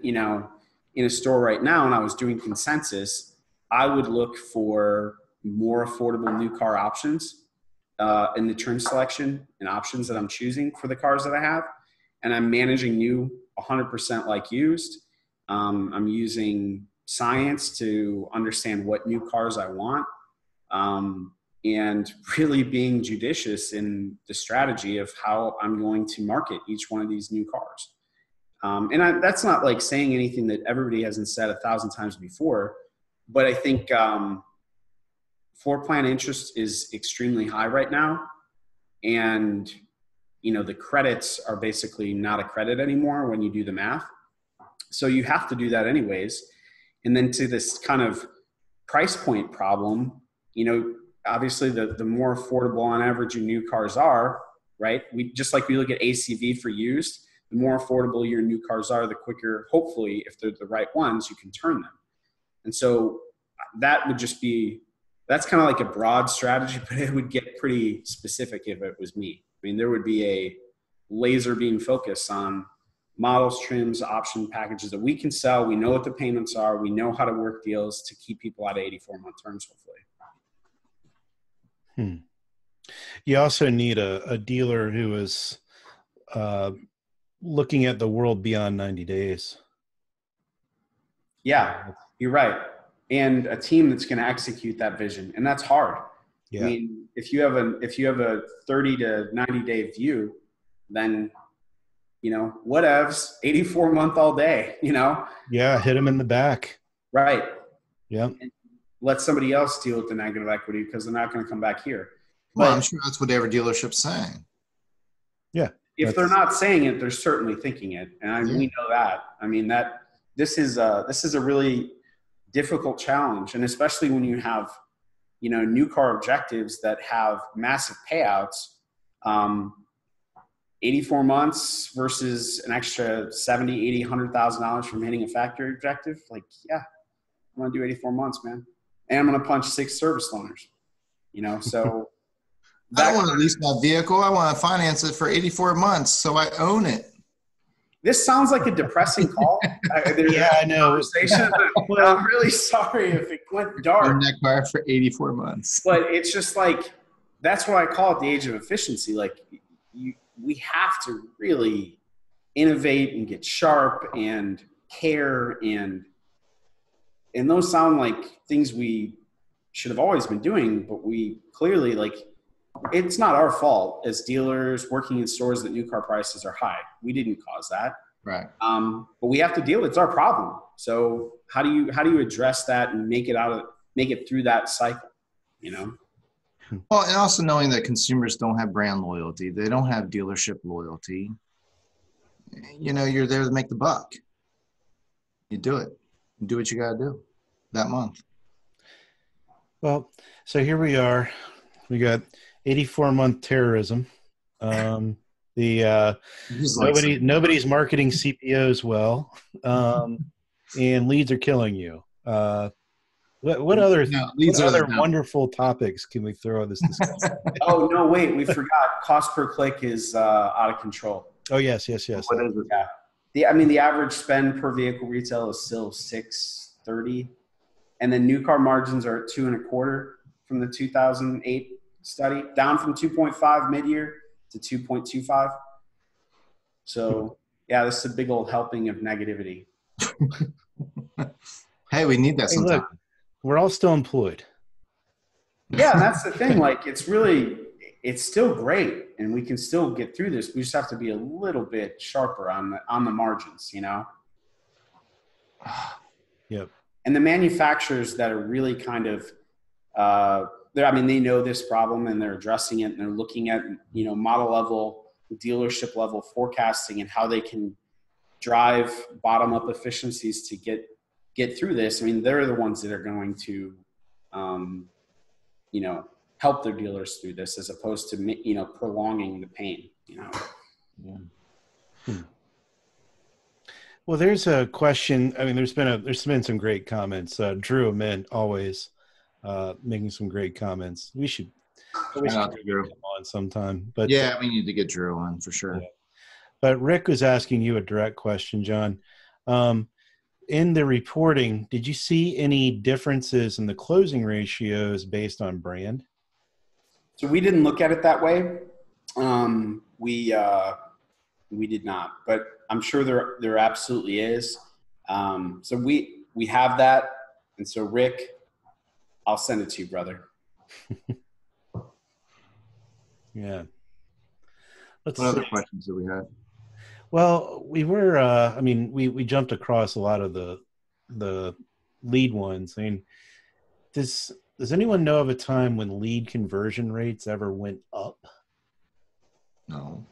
a store right now and I was doing consensus, I would look for more affordable new car options in the trim selection and options that I'm choosing for the cars that I have. And I'm managing new 100% like used. I'm using science to understand what new cars I want. And really being judicious in the strategy of how I'm going to market each one of these new cars. That's not like saying anything that everybody hasn't said 1,000 times before, but I think floor plan interest is extremely high right now. And, you know, the credits are basically not a credit anymore when you do the math. So you have to do that anyways. And then to this kind of price point problem, you know, obviously the more affordable on average your new cars are, right? We look at ACV for used, the more affordable your new cars are, the quicker, hopefully, if they're the right ones, you can turn them. And so that would just be, that's kind of like a broad strategy, but it would get pretty specific if it was me. I mean, there would be a laser beam focus on models, trims, option packages that we can sell. We know what the payments are. We know how to work deals to keep people out of 84-month terms, hopefully. You also need a dealer who is looking at the world beyond 90 days. Yeah, you're right. And a team that's going to execute that vision. And that's hard. Yeah. I mean, if you have a 30 to 90 day view, then, you know, whatevs, 84-month all day, you know? Yeah, hit them in the back. Right. Yeah. And let somebody else deal with the negative equity because they're not going to come back here. Well, I'm sure that's what every dealership's saying. Yeah. If they're not saying it, they're certainly thinking it. And we know that. I mean, this is a really difficult challenge. And especially when you have, you know, new car objectives that have massive payouts, 84 months versus an extra 70, 80, $100,000 from hitting a factory objective. Like, yeah, I'm going to do 84 months, man. And I'm going to punch 6 service loaners, you know, so. I don't want to lease my vehicle. I want to finance it for 84 months so I own it. This sounds like a depressing call. Yeah, I know. Conversation. I'm really sorry if it went dark. In that car for 84 months. But it's just like, that's why I call it the age of efficiency. Like, we have to really innovate and get sharp and care. And those sound like things we should have always been doing, but we clearly, like, it's not our fault as dealers working in stores that new car prices are high. We didn't cause that. Right. But we have to deal. It's our problem. So how do you address that and make it through that cycle, you know? Well, and also knowing that consumers don't have brand loyalty. They don't have dealership loyalty. You know, you're there to make the buck. You do it. You do what you got to do that month. Well, so here we are. We got 84-month terrorism. Nobody's marketing CPOs well, and leads are killing you. What other wonderful topics can we throw at this discussion? Oh no, wait, we forgot. Cost per click is out of control. Oh yes. What is it? Yeah. The average spend per vehicle retail is still $630, and then new car margins are at 2.25 from the 2008 study, down from 2.5 mid-year to 2.25. So yeah, this is a big old helping of negativity. Hey, we need that sometimes. Look, we're all still employed. Yeah, and that's the thing. Like, it's still great, and we can still get through this. We just have to be a little bit sharper on the margins, you know? Yep. And the manufacturers that are really kind of, they know this problem and they're addressing it, and they're looking at, you know, model level, dealership level forecasting and how they can drive bottom up efficiencies to get through this. I mean, they're the ones that are going to, you know, help their dealers through this as opposed to, you know, prolonging the pain, you know? Yeah. Well, there's a question. I mean, there's been some great comments. Drew Mint always making some great comments. We should get Drew on sometime. But yeah, we need to get Drew on for sure. Yeah. But Rick was asking you a direct question, John. In the reporting, did you see any differences in the closing ratios based on brand? So we didn't look at it that way. We did not, but I'm sure there absolutely is. So we have that. And so Rick, I'll send it to you, brother. Yeah. What other questions do we have? Well, we were, I mean, we jumped across a lot of the lead ones. I mean, does anyone know of a time when lead conversion rates ever went up? No.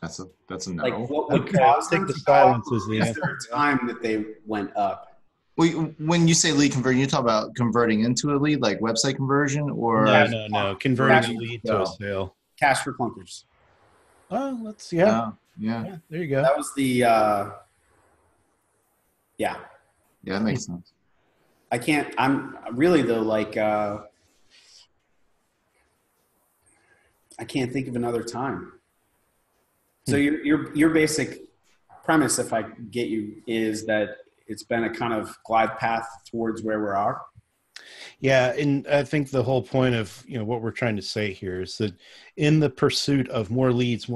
That's a no. Like what would Okay, cause take them the to go up, silence as the or is answer. there a time that they went up? When you say lead conversion, you talk about converting into a lead, like website conversion, or No. Converting a lead to a sale. Cash for clunkers. Oh, yeah, yeah, there you go. That was the, yeah. That makes sense. I'm really though, like, I can't think of another time. So your basic premise, if I get you, is that it's been a kind of glide path towards where we are. Yeah, and I think the whole point of what we're trying to say here is that in the pursuit of more leads,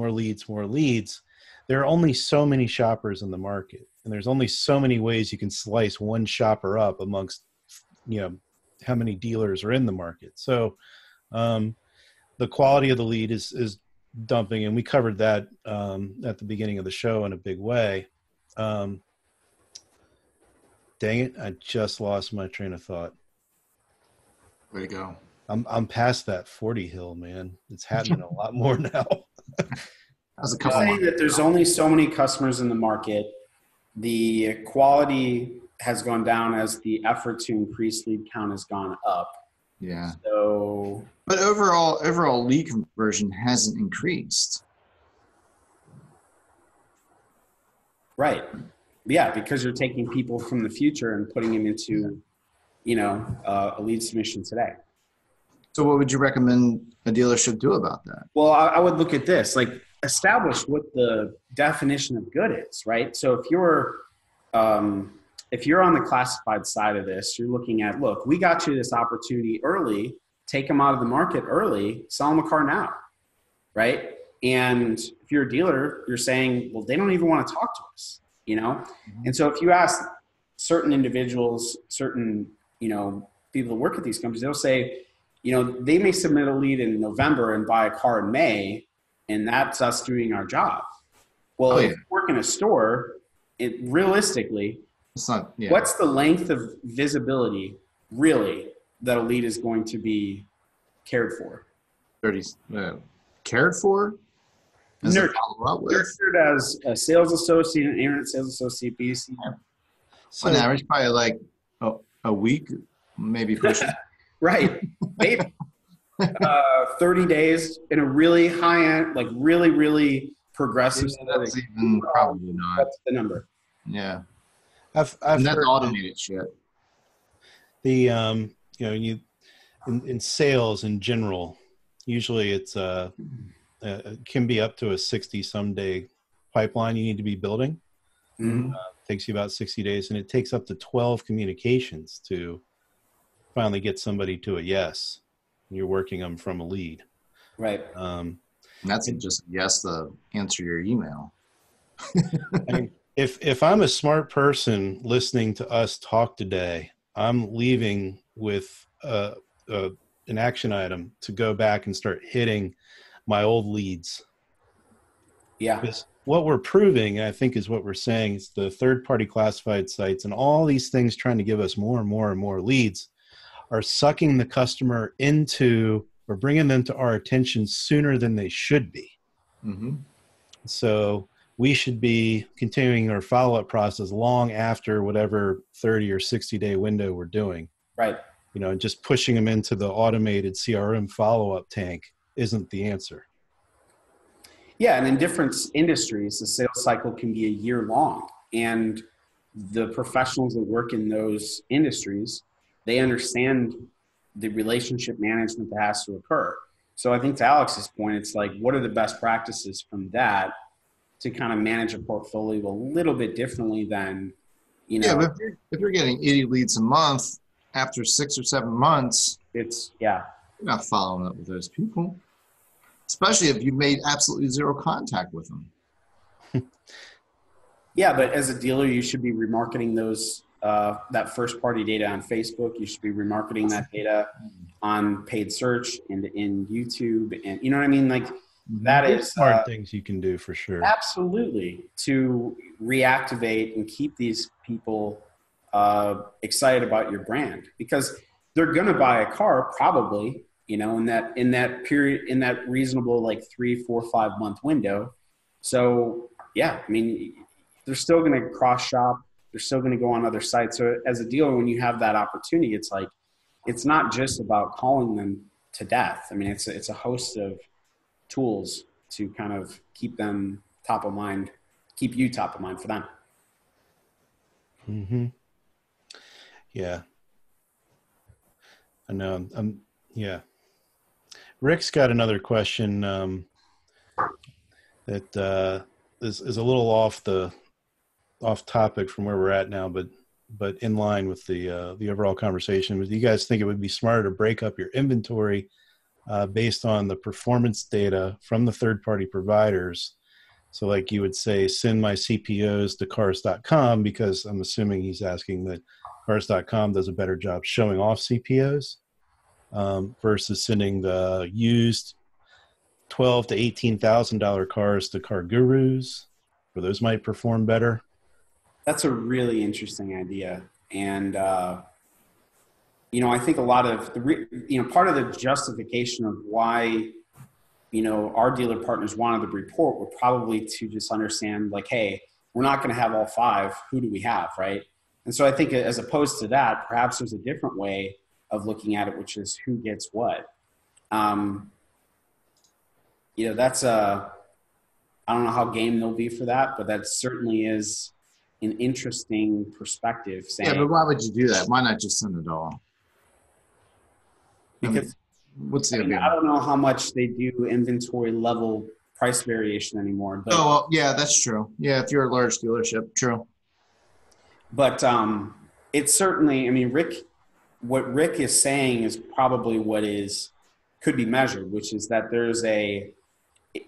there are only so many shoppers in the market, and there's only so many ways you can slice one shopper up amongst how many dealers are in the market. So the quality of the lead is dumping, and we covered that at the beginning of the show in a big way. Dang it, I just lost my train of thought. Way to go. I'm past that 40 hill, man. It's happening a lot more now. You're saying that there's only so many customers in the market. The quality has gone down as the effort to increase lead count has gone up. Yeah. So, but overall lead conversion hasn't increased. Right. Yeah, because you're taking people from the future and putting them into, a lead submission today. So what would you recommend a dealer should do about that? Well, I would look at this, like establish what the definition of good is, right? So if you're on the classified side of this, you're looking at, look, we got you this opportunity early, take them out of the market early, sell them a car now, right? And if you're a dealer, you're saying, well, they don't even want to talk to us, And so if you ask certain individuals, certain, people that work at these companies, they'll say, they may submit a lead in November and buy a car in May, and that's us doing our job. Well, if you work in a store, realistically, it's not, what's the length of visibility really that a lead is going to be cared for? 30, cared for? Nurtured as a sales associate, an internet sales associate, BC. So on average, probably like a week, maybe pushing. Right. Maybe 30 days in a really high end, like really, really progressive. That's even probably not. That's the number. Yeah. I've and that's heard automated shit. The in sales in general, usually it's can be up to a 60-some day pipeline you need to be building. Mm-hmm. Takes you about 60 days, and it takes up to 12 communications to finally get somebody to a yes. You're working them from a lead. Right. And that's just yes to answer your email. I mean, if I'm a smart person listening to us talk today, I'm leaving with an action item to go back and start hitting my old leads. Yeah. Because what we're proving, I think, is what we're saying, is the third-party classified sites and all these things trying to give us more and more and more leads are sucking the customer into or bringing them to our attention sooner than they should be. Mm-hmm. So we should be continuing our follow-up process long after whatever 30 or 60-day window we're doing. Right. And just pushing them into the automated CRM follow-up tank isn't the answer. Yeah, and in different industries, the sales cycle can be a year long. And the professionals that work in those industries, they understand the relationship management that has to occur. So I think to Alex's point, it's like, what are the best practices from that to kind of manage a portfolio a little bit differently than, Yeah, but if you're getting 80 leads a month after 6 or 7 months, yeah. you're not following up with those people, especially if you made absolutely zero contact with them. Yeah, but as a dealer, you should be remarketing those that first party data on Facebook. You should be remarketing that data on paid search and in YouTube, and you know what I mean. Like that There's is smart things you can do for sure. absolutely to reactivate and keep these people excited about your brand, because they're going to buy a car probably, you know, in that period, in that reasonable like 3, 4, 5 month window. So yeah, I mean, they're still going to cross shop. They're still going to go on other sites. So as a dealer, when you have that opportunity, it's like, it's not just about calling them to death. I mean, it's a host of tools to kind of keep them top of mind, keep you top of mind for them. Mm-hmm. Yeah. I know. Yeah. Rick's got another question that is a little off topic from where we're at now, but in line with the overall conversation. Do you guys think it would be smarter to break up your inventory based on the performance data from the third-party providers? So like you would say, send my CPOs to cars.com, because I'm assuming he's asking that cars.com does a better job showing off CPOs versus sending the used $12,000 to $18,000 cars to car gurus, where those might perform better. That's a really interesting idea. And, you know, I think a lot of part of the justification of why, you know, our dealer partners wanted the report were probably to just understand like, hey, we're not going to have all 5. Who do we have? Right. And so I think as opposed to that, perhaps there's a different way of looking at it, which is who gets what. You know, that's I don't know how game they'll be for that, but that certainly is an interesting perspective. Saying, yeah, but why would you do that? Why not just send it all? Because what's the I don't know how much they do inventory level price variation anymore. But, oh, well, yeah, that's true. Yeah, if you're a large dealership, true. But it's certainly, I mean, what Rick is saying is probably what could be measured, which is that there's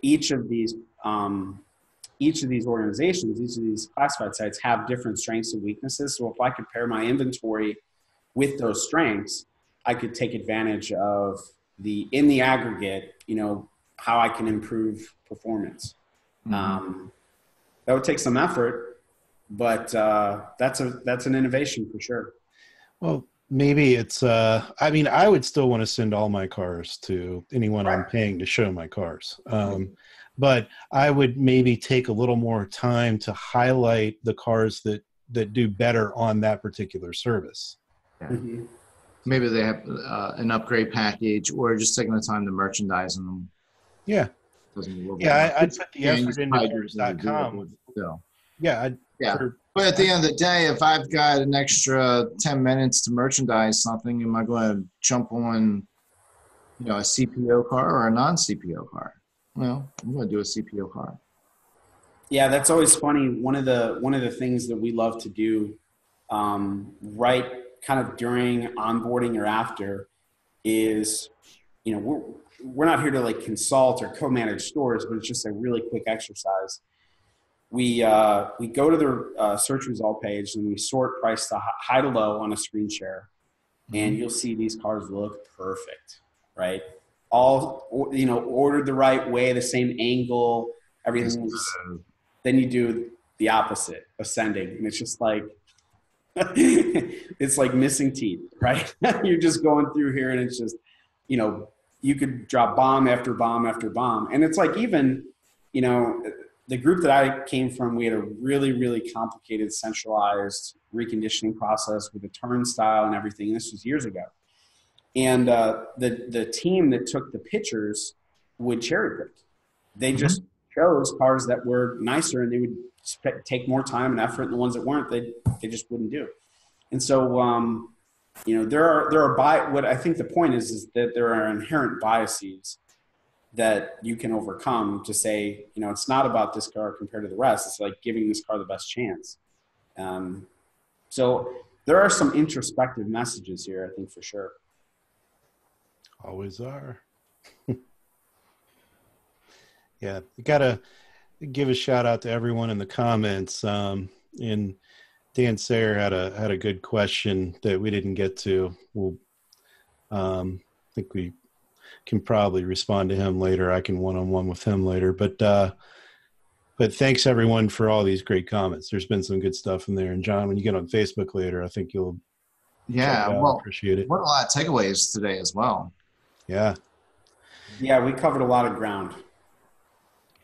each of these organizations, each of these classified sites have different strengths and weaknesses. So if I could pair my inventory with those strengths, I could take advantage of in the aggregate, you know, how I can improve performance. Mm-hmm. That would take some effort, but that's an innovation for sure. Well, maybe it's, I mean, I would still want to send all my cars to anyone I'm paying to show my cars. But I would maybe take a little more time to highlight the cars that do better on that particular service. Mm-hmm. Maybe they have an upgrade package, or just taking the time to merchandise them. Yeah. Yeah, I'd put the effort into cars.com. Yeah. But at the end of the day, if I've got an extra 10 minutes to merchandise something, am I going to jump on, you know, a CPO car or a non-CPO car? Well, I'm going to do a CPO car. Yeah, that's always funny. One of the things that we love to do, right, kind of during onboarding or after, is, you know, we're not here to like consult or co-manage stores, but it's just a really quick exercise. We go to the search result page and we sort price to high to low on a screen share, and you'll see these cars look perfect, right? All, you know, ordered the right way, the same angle, everything. Then you do the opposite, ascending, and it's just like it's like missing teeth, right? You're just going through here, and it's just, you know, you could drop bomb after bomb after bomb, and it's like, even, you know, the group that I came from, we had a really, really complicated centralized reconditioning process with a turnstile and everything. This was years ago. And the team that took the pictures would cherry pick. They just chose cars that were nicer, and they would take more time and effort, and the ones that weren't, they just wouldn't do. And so, you know, there are what I think the point is that there are inherent biases that you can overcome to say, you know, it's not about this car compared to the rest. It's like giving this car the best chance. So there are some introspective messages here, I think, for sure. Always are. Yeah, you gotta give a shout out to everyone in the comments. And Dan Sayer had a good question that we didn't get to. We'll I think we can probably respond to him later. I can one-on-one with him later. But thanks everyone for all these great comments. There's been some good stuff in there. And John, when you get on Facebook later, I think you'll appreciate it. What a lot of takeaways today as well. Yeah. Yeah, we covered a lot of ground.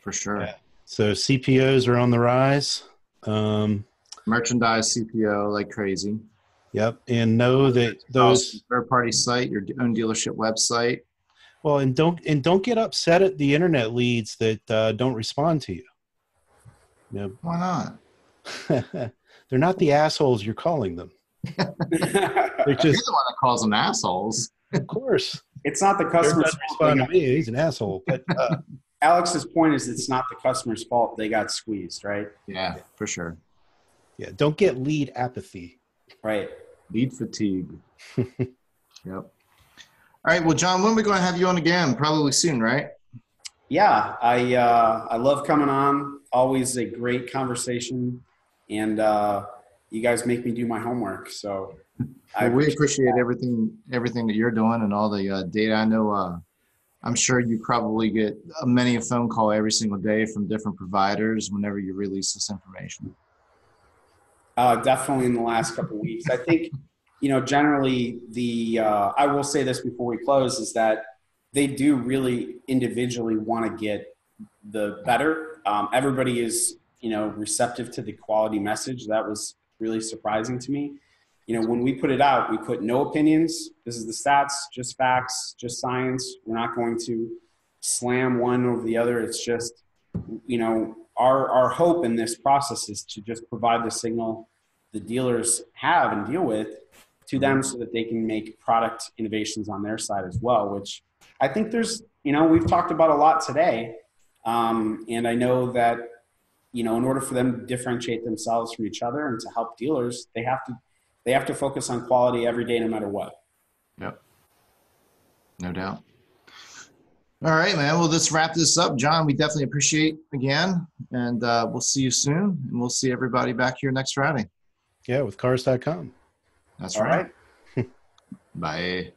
For sure. Yeah. So CPOs are on the rise. Merchandise CPO like crazy. Yep. And know that those third-party site, your own dealership website. Well, and don't get upset at the internet leads that don't respond to you. Why not? They're not the assholes you're calling them. They're just, you're the one that calls them assholes. Of course. It's not the customer's fault. Respond to me. He's an asshole. But Alex's point is it's not the customer's fault they got squeezed, right? Yeah, for sure. Yeah, don't get lead apathy. Right. Lead fatigue. Yep. All right. Well, John, when are we going to have you on again? Probably soon, right? Yeah, I love coming on. Always a great conversation, and you guys make me do my homework. So we appreciate everything that you're doing and all the data. I know. I'm sure you probably get many a phone call every single day from different providers whenever you release this information. Definitely in the last couple of weeks. I think, generally I will say this before we close, is that they do really individually want to get the better. Everybody is, receptive to the quality message. That was really surprising to me. When we put it out, we put no opinions. This is the stats, just facts, just science. We're not going to slam one over the other. It's just, our hope in this process is to just provide the signal the dealers have and deal with to them so that they can make product innovations on their side as well, which I think there's, we've talked about a lot today. And I know that, in order for them to differentiate themselves from each other and to help dealers, they have to focus on quality every day, no matter what. Yep. No doubt. All right, man. Well, let's wrap this up. John, we definitely appreciate again, and we'll see you soon, and we'll see everybody back here next Friday. Yeah, with cars.com. That's All right. right. Bye.